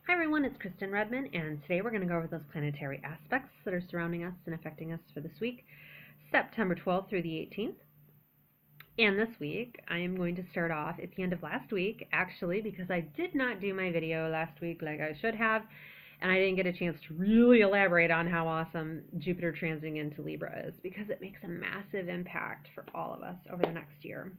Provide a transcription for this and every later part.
Hi everyone, it's Kristen Redman, and today we're going to go over those planetary aspects that are surrounding us and affecting us for this week, September 12th through the 18th. And this week, I am going to start off at the end of last week, actually, because I did not do my video last week like I should have, and I didn't get a chance to really elaborate on how awesome Jupiter transiting into Libra is, because it makes a massive impact for all of us over the next year.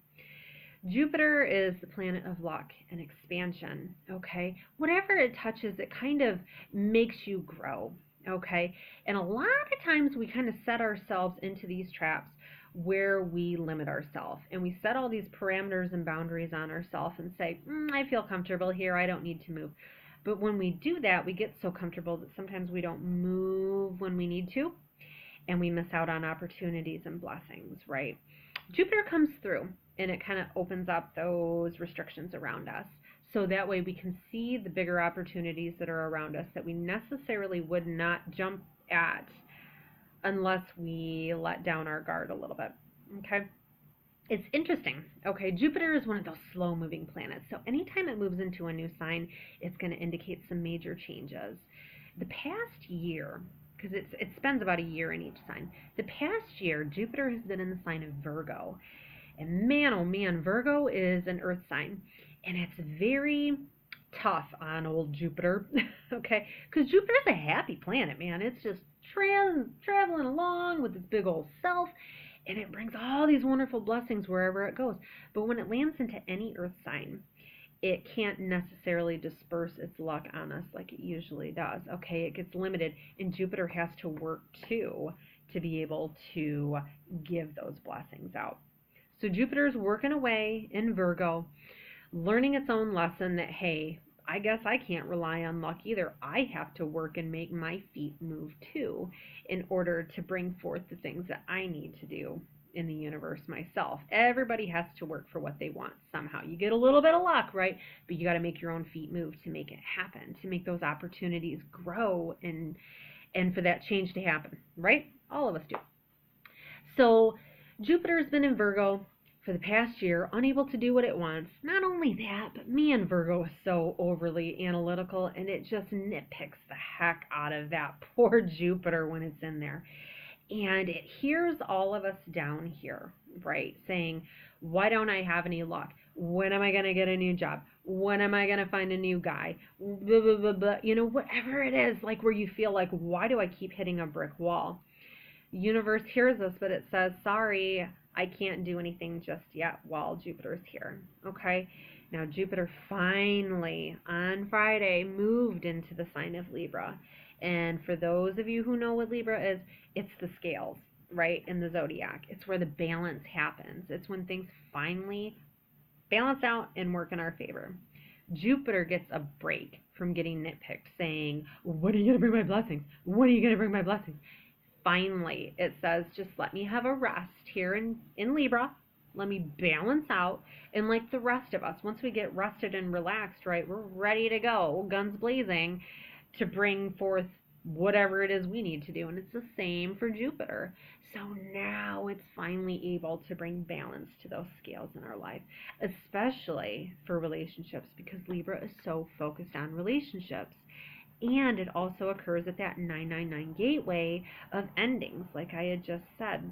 Jupiter is the planet of luck and expansion, okay? Whatever it touches, it kind of makes you grow, okay? And a lot of times we kind of set ourselves into these traps where we limit ourselves and we set all these parameters and boundaries on ourselves and say, I feel comfortable here, I don't need to move. But when we do that, we get so comfortable that sometimes we don't move when we need to, and we miss out on opportunities and blessings, right? Jupiter comes through and it kind of opens up those restrictions around us. So that way we can see the bigger opportunities that are around us that we necessarily would not jump at unless we let down our guard a little bit. Okay? It's interesting. Okay, Jupiter is one of those slow moving planets. So anytime it moves into a new sign, it's going to indicate some major changes. The past year, because it spends about a year in each sign. The past year, Jupiter has been in the sign of Virgo. And man, oh man, Virgo is an earth sign. And it's very tough on old Jupiter, okay? Because Jupiter's a happy planet, man. It's just traveling along with its big old self. And it brings all these wonderful blessings wherever it goes. But when it lands into any earth sign, it can't necessarily disperse its luck on us like it usually does. Okay, it gets limited, and Jupiter has to work too to be able to give those blessings out. So Jupiter's working away in Virgo, learning its own lesson that, hey, I guess I can't rely on luck either. I have to work and make my feet move too in order to bring forth the things that I need to do in the universe myself. Everybody has to work for what they want somehow. You get a little bit of luck, right? But you got to make your own feet move to make it happen, to make those opportunities grow and for that change to happen, right? All of us do. So Jupiter's been in Virgo for the past year, unable to do what it wants. Not only that, but man, Virgo is so overly analytical, and it just nitpicks the heck out of that poor Jupiter when it's in there. And it hears all of us down here, right, saying, why don't I have any luck? When am I going to get a new job? When am I going to find a new guy? Blah, blah, blah, blah. You know, whatever it is, like where you feel like, why do I keep hitting a brick wall? Universe hears us, but it says, sorry, I can't do anything just yet while Jupiter's here, okay? Now, Jupiter finally, on Friday, moved into the sign of Libra. And for those of you who know what Libra is, it's the scales, right, in the zodiac. It's where the balance happens. It's when things finally balance out and work in our favor. Jupiter gets a break from getting nitpicked, saying, when are you going to bring my blessings? When are you going to bring my blessings? Finally, it says, just let me have a rest here in Libra. Let me balance out. And like the rest of us, once we get rested and relaxed, right, we're ready to go, guns blazing, to bring forth whatever it is we need to do. And it's the same for Jupiter. So now it's finally able to bring balance to those scales in our life, especially for relationships, because Libra is so focused on relationships. And it also occurs at that 999 gateway of endings, like I had just said.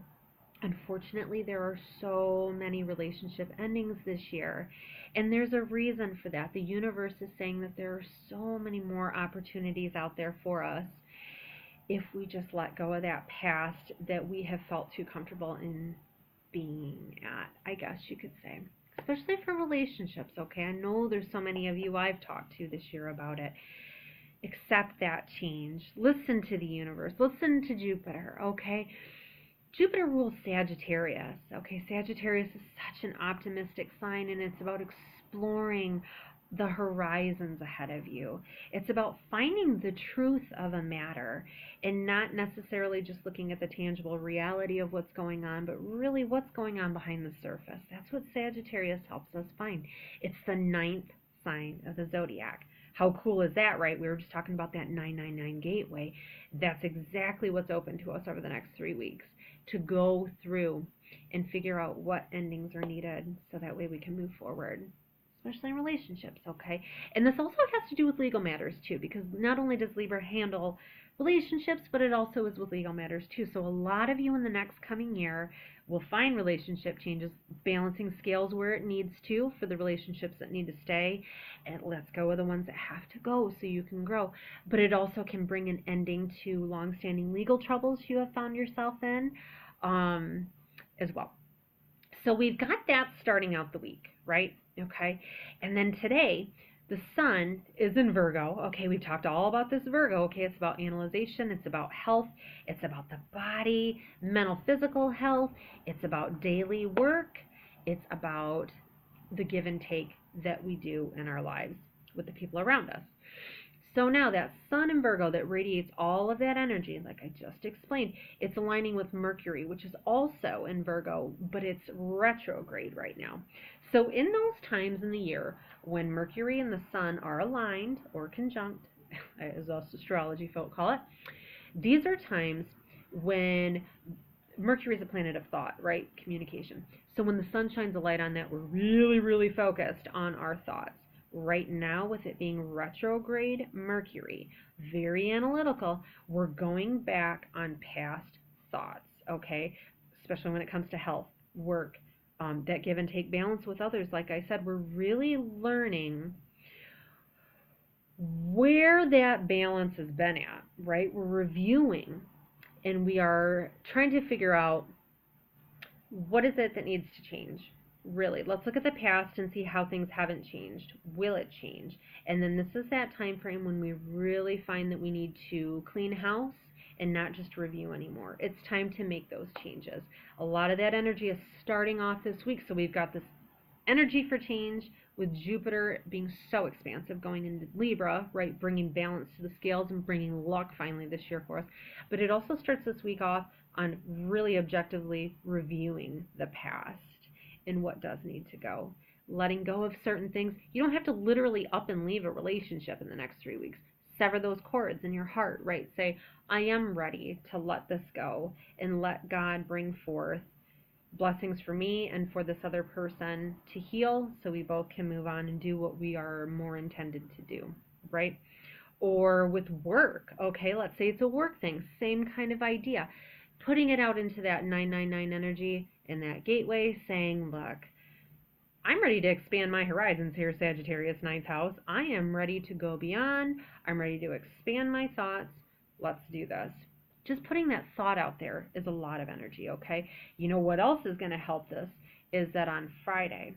Unfortunately, there are so many relationship endings this year, and there's a reason for that. The universe is saying that there are so many more opportunities out there for us if we just let go of that past that we have felt too comfortable in being at, I guess you could say. Especially for relationships, okay? I know there's so many of you I've talked to this year about it. Accept that change. Listen to the universe. Listen to Jupiter, okay? Jupiter rules Sagittarius, okay? Sagittarius is such an optimistic sign, and it's about exploring the horizons ahead of you. It's about finding the truth of a matter and not necessarily just looking at the tangible reality of what's going on, but really what's going on behind the surface. That's what Sagittarius helps us find. It's the 9th sign of the zodiac. How cool is that, right? We were just talking about that 999 gateway. That's exactly what's open to us over the next 3 weeks, to go through and figure out what endings are needed so that way we can move forward. especially in relationships, okay? And this also has to do with legal matters too, because not only does Libra handle relationships, but it also is with legal matters too. So a lot of you in the next coming year will find relationship changes, balancing scales where it needs to for the relationships that need to stay, and let's go with the ones that have to go so you can grow. But it also can bring an ending to long-standing legal troubles you have found yourself in, as well. So we've got that starting out the week, right? Okay. And then today, the sun is in Virgo. Okay, we've talked all about this Virgo. Okay, it's about analyzation, it's about health, it's about the body, mental, physical health, it's about daily work, it's about the give and take that we do in our lives with the people around us. So now that sun in Virgo that radiates all of that energy, like I just explained, it's aligning with Mercury, which is also in Virgo, but it's retrograde right now. So in those times in the year when Mercury and the sun are aligned or conjunct, as us astrology folk call it, these are times when Mercury is a planet of thought, right? Communication. So when the sun shines a light on that, we're really, really focused on our thoughts. Right now, with it being retrograde Mercury, very analytical, we're going back on past thoughts, okay? Especially when it comes to health, work, that give and take balance with others. Like I said, we're really learning where that balance has been at, right? We're reviewing and we are trying to figure out what is it that needs to change. Really, let's look at the past and see how things haven't changed. Will it change? And then this is that time frame when we really find that we need to clean house and not just review anymore. It's time to make those changes. A lot of that energy is starting off this week, so we've got this energy for change with Jupiter being so expansive going into Libra, right, bringing balance to the scales and bringing luck finally this year for us. But it also starts this week off on really objectively reviewing the past and what does need to go. Letting go of certain things. You don't have to literally up and leave a relationship in the next 3 weeks. Sever those cords in your heart, right? Say, I am ready to let this go and let God bring forth blessings for me and for this other person to heal so we both can move on and do what we are more intended to do, right? Or with work, okay, let's say it's a work thing, same kind of idea. Putting it out into that 999 energy in that gateway, saying, look, I'm ready to expand my horizons here, Sagittarius, 9th house. I am ready to go beyond. I'm ready to expand my thoughts. Let's do this. Just putting that thought out there is a lot of energy, okay? You know what else is going to help this is that on Friday,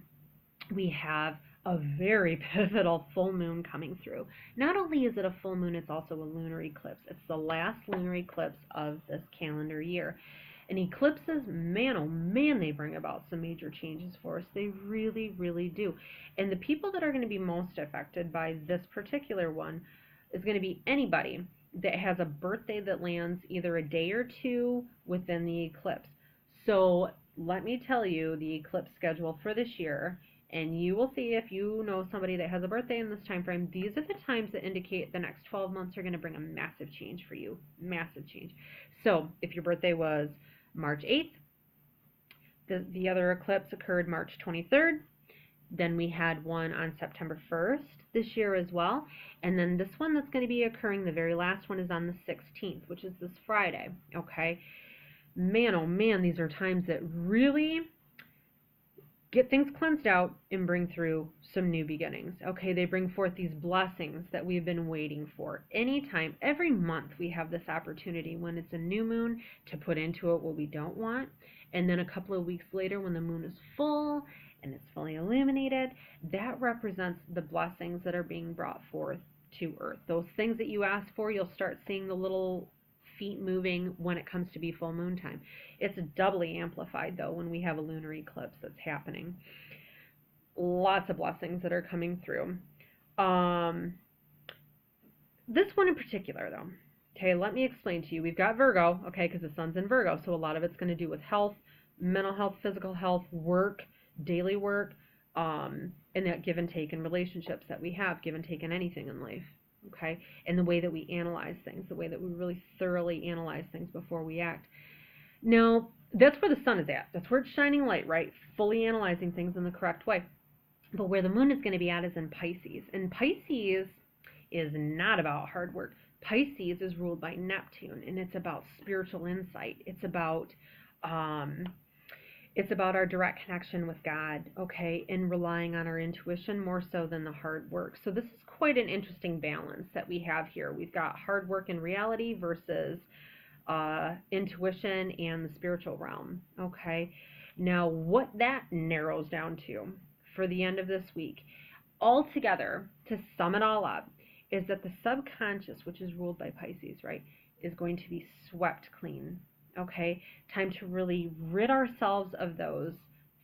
we have a very pivotal full moon coming through. Not only is it a full moon, it's also a lunar eclipse. It's the last lunar eclipse of this calendar year. And eclipses, man, oh man, they bring about some major changes for us. They really, really do. And the people that are going to be most affected by this particular one is going to be anybody that has a birthday that lands either a day or two within the eclipse. So let me tell you the eclipse schedule for this year, and you will see if you know somebody that has a birthday in this time frame. These are the times that indicate the next 12 months are going to bring a massive change for you. Massive change. So if your birthday was March 8th, the other eclipse occurred March 23rd. Then we had one on September 1st this year as well. And then this one that's going to be occurring, the very last one, is on the 16th, which is this Friday. Okay? Man, oh man, these are times that really get things cleansed out and bring through some new beginnings. Okay, they bring forth these blessings that we've been waiting for. Anytime, every month we have this opportunity when it's a new moon to put into it what we don't want. And then a couple of weeks later when the moon is full and it's fully illuminated, that represents the blessings that are being brought forth to Earth. Those things that you ask for, you'll start seeing the little feet moving when it comes to be full moon time. It's doubly amplified though when we have a lunar eclipse that's happening. Lots of blessings that are coming through. This one in particular though, okay, let me explain to you. We've got Virgo, okay, because the sun's in Virgo, so a lot of it's going to do with health, mental health, physical health, work, daily work, and that give and take in relationships that we have, give and take in anything in life. Okay, and the way that we analyze things, the way that we really thoroughly analyze things before we act. Now, that's where the sun is at. That's where it's shining light, right? Fully analyzing things in the correct way. But where the moon is going to be at is in Pisces. And Pisces is not about hard work. Pisces is ruled by Neptune, and it's about spiritual insight. It's about our direct connection with God, okay, and relying on our intuition more so than the hard work. So this is quite an interesting balance that we have here. We've got hard work in reality versus intuition and the spiritual realm, okay? Now, what that narrows down to for the end of this week, altogether, to sum it all up, is that the subconscious, which is ruled by Pisces, right, is going to be swept clean. Okay, time to really rid ourselves of those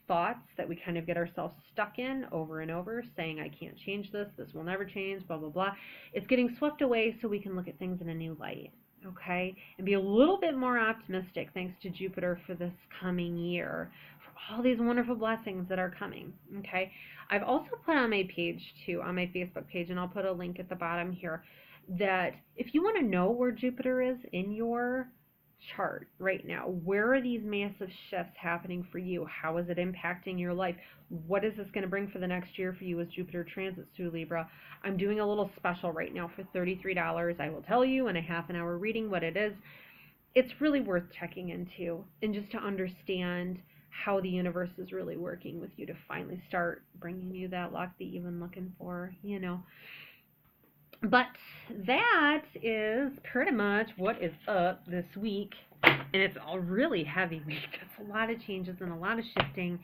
thoughts that we kind of get ourselves stuck in over and over, saying, I can't change this, this will never change, blah, blah, blah. It's getting swept away so we can look at things in a new light, okay, and be a little bit more optimistic thanks to Jupiter for this coming year, for all these wonderful blessings that are coming, okay. I've also put on my page too, on my Facebook page, and I'll put a link at the bottom here, that if you want to know where Jupiter is in your chart right now, where are these massive shifts happening for you? How is it impacting your life? What is this going to bring for the next year for you as Jupiter transits through Libra? I'm doing a little special right now for $33. I will tell you in a half an hour reading what it is. It's really worth checking into, and just to understand how the universe is really working with you to finally start bringing you that luck that you've been looking for, you know. But that is pretty much what is up this week, and it's a really heavy week. It's a lot of changes and a lot of shifting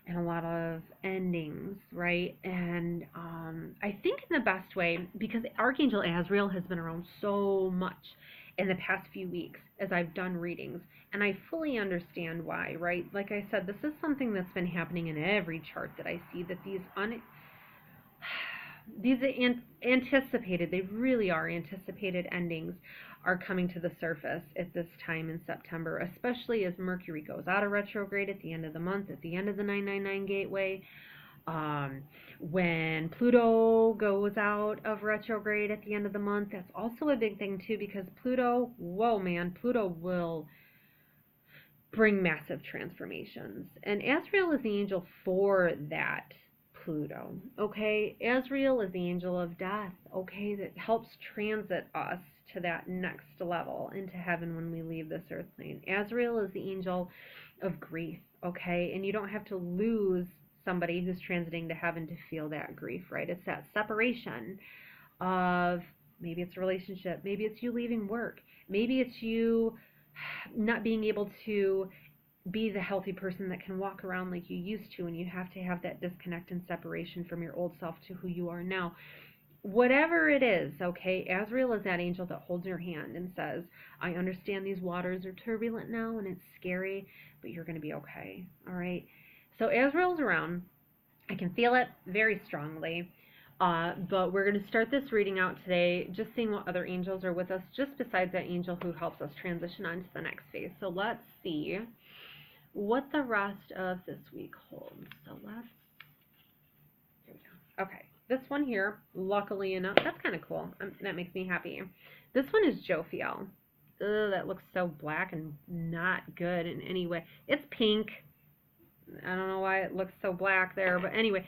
and a lot of endings, right? And I think in the best way, because Archangel Azrael has been around so much in the past few weeks as I've done readings, and I fully understand why, right? Like I said, this is something that's been happening in every chart that I see, that these anticipated, they really are anticipated endings are coming to the surface at this time in September, especially as Mercury goes out of retrograde at the end of the month, at the end of the 999 gateway. When Pluto goes out of retrograde at the end of the month, that's also a big thing too, because Pluto, whoa man, Pluto will bring massive transformations. And Azrael is the angel for that Pluto, okay? Azrael is the angel of death, okay, that helps transit us to that next level into heaven when we leave this earth plane. Azrael is the angel of grief, okay? And you don't have to lose somebody who's transiting to heaven to feel that grief, right? It's that separation of, maybe it's a relationship, maybe it's you leaving work, maybe it's you not being able to be the healthy person that can walk around like you used to, and you have to have that disconnect and separation from your old self to who you are now. Whatever it is, okay, Azrael is that angel that holds your hand and says, I understand these waters are turbulent now and it's scary, but you're going to be okay, all right? So Azrael's around. I can feel it very strongly. But we're going to start this reading out today, just seeing what other angels are with us, just besides that angel who helps us transition on to the next phase. So let's see what the rest of this week holds. So here we go. Okay, this one here, luckily enough, that's kind of cool. That makes me happy. This one is Jophiel. Ugh, that looks so black and not good in any way. It's pink. I don't know why it looks so black there, but anyway.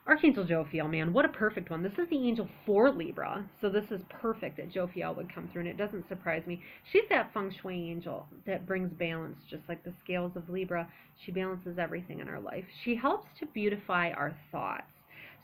Archangel Jophiel, man, what a perfect one. This is the angel for Libra, so this is perfect that Jophiel would come through, and it doesn't surprise me. She's that feng shui angel that brings balance, just like the scales of Libra. She balances everything in our life. She helps to beautify our thoughts,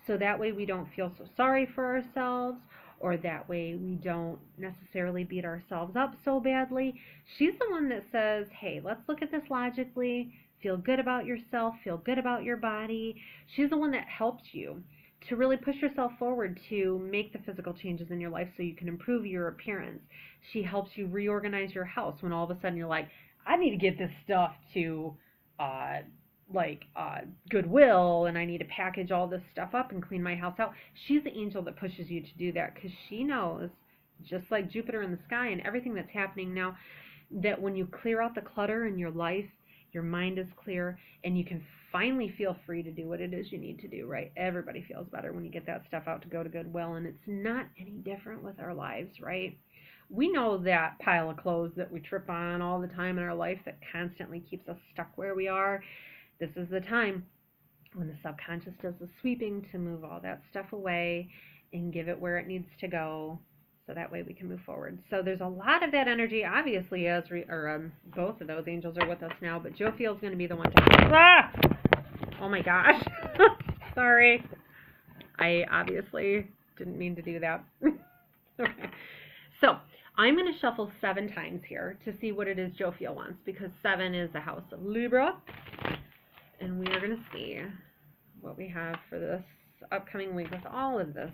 so that way we don't feel so sorry for ourselves, or that way we don't necessarily beat ourselves up so badly. She's the one that says, hey, let's look at this logically. Feel good about yourself, feel good about your body. She's the one that helps you to really push yourself forward to make the physical changes in your life so you can improve your appearance. She helps you reorganize your house when all of a sudden you're like, I need to get this stuff to Goodwill, and I need to package all this stuff up and clean my house out. She's the angel that pushes you to do that, because she knows, just like Jupiter in the sky and everything that's happening now, that when you clear out the clutter in your life, your mind is clear, and you can finally feel free to do what it is you need to do, right? Everybody feels better when you get that stuff out to go to Goodwill, and it's not any different with our lives, right? We know that pile of clothes that we trip on all the time in our life that constantly keeps us stuck where we are. This is the time when the subconscious does the sweeping to move all that stuff away and give it where it needs to go, so that way we can move forward. So there's a lot of that energy, obviously, as both of those angels are with us now, but Jophiel is going to be the one to... Oh my gosh. Sorry. I obviously didn't mean to do that. Okay. So I'm going to shuffle 7 times here to see what it is Jophiel wants, because 7 is the house of Libra. And we are going to see what we have for this upcoming week with all of this.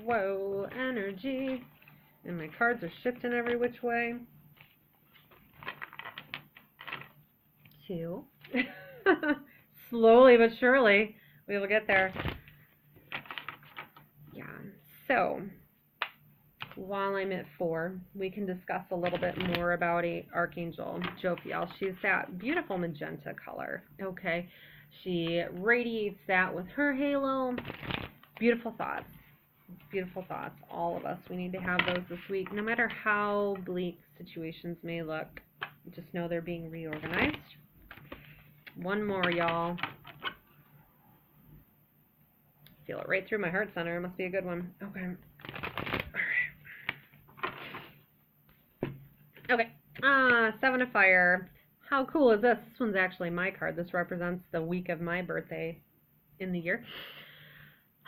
Whoa, energy. And my cards are shifting every which way. 2. Slowly but surely, we will get there. Yeah. So, while I'm at 4, we can discuss a little bit more about Archangel Jophiel. She's that beautiful magenta color, okay? She radiates that with her halo. Beautiful thoughts. Beautiful thoughts. All of us. We need to have those this week. No matter how bleak situations may look, just know they're being reorganized. One more, y'all. Feel it right through my heart center. It must be a good one. Okay. Okay, 7 of Fire. How cool is this? This one's actually my card. This represents the week of my birthday in the year.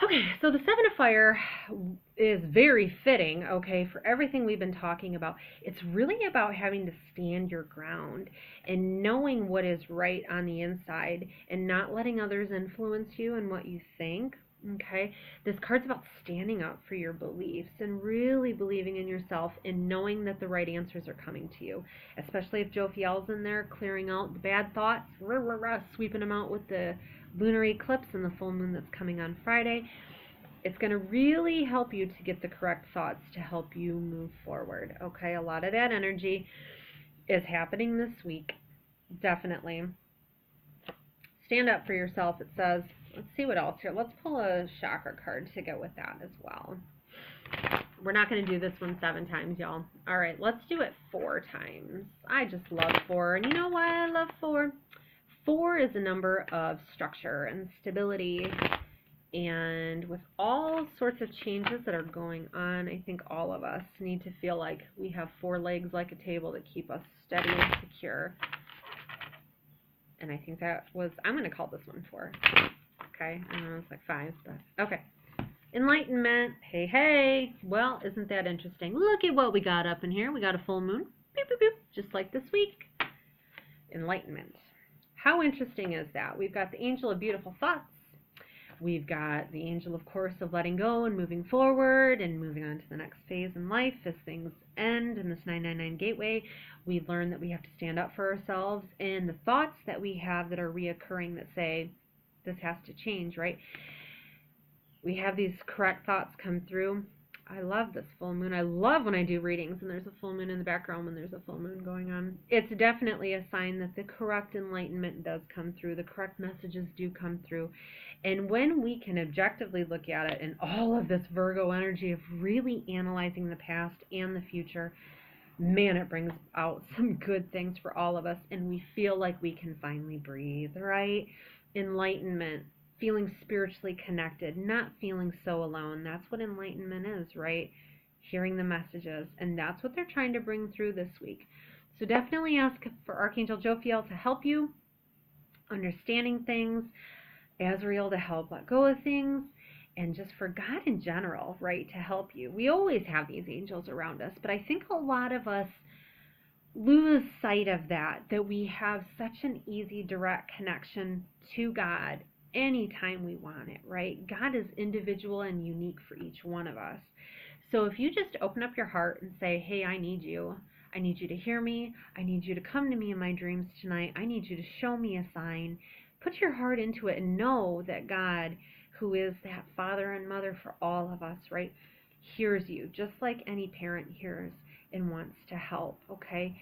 Okay, so the 7 of Fire is very fitting, okay, for everything we've been talking about. It's really about having to stand your ground and knowing what is right on the inside and not letting others influence you and what you think. Okay, this card's about standing up for your beliefs and really believing in yourself and knowing that the right answers are coming to you, especially if Jophiel's in there clearing out the bad thoughts, sweeping them out with the lunar eclipse and the full moon that's coming on Friday. It's going to really help you to get the correct thoughts to help you move forward. Okay, a lot of that energy is happening this week. Definitely. Stand up for yourself, it says. Let's see what else here. Let's pull a chakra card to go with that as well. We're not going to do this one 7 times, y'all. All right, let's do it 4 times. I just love 4. And you know why I love 4? 4 is a number of structure and stability. And with all sorts of changes that are going on, I think all of us need to feel like we have 4 legs like a table that keep us steady and secure. And I think that was, I'm going to call this one 4. Okay, I know it's like 5, but okay. Enlightenment. Hey, hey. Well, isn't that interesting? Look at what we got up in here. We got a full moon. Boop, boop, boop. Just like this week. Enlightenment. How interesting is that? We've got the angel of beautiful thoughts. We've got the angel, of course, of letting go and moving forward and moving on to the next phase in life as things end in this 999 gateway. We learn that we have to stand up for ourselves, and the thoughts that we have that are reoccurring that say, this has to change, right? We have these correct thoughts come through. I love this full moon. I love when I do readings and there's a full moon in the background when there's a full moon going on. It's definitely a sign that the correct enlightenment does come through. The correct messages do come through. And when we can objectively look at it and all of this Virgo energy of really analyzing the past and the future, man, it brings out some good things for all of us. And we feel like we can finally breathe, right? Enlightenment, feeling spiritually connected, not feeling so alone. That's what enlightenment is, right? Hearing the messages, and that's what they're trying to bring through this week. So definitely ask for Archangel Jophiel to help you understanding things, Azrael to help let go of things, and just for God in general, right, to help you. We always have these angels around us, but I think a lot of us lose sight of that we have such an easy, direct connection to God anytime we want it, right? God is individual and unique for each one of us. So if you just open up your heart and say, hey, I need you. I need you to hear me. I need you to come to me in my dreams tonight. I need you to show me a sign. Put your heart into it and know that God, who is that father and mother for all of us, right, hears you just like any parent hears and wants to help, okay?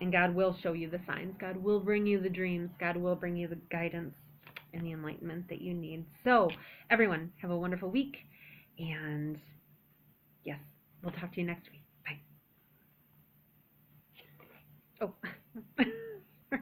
And God will show you the signs. God will bring you the dreams. God will bring you the guidance and the enlightenment that you need. So, everyone, have a wonderful week. And, yes, we'll talk to you next week. Bye. Oh.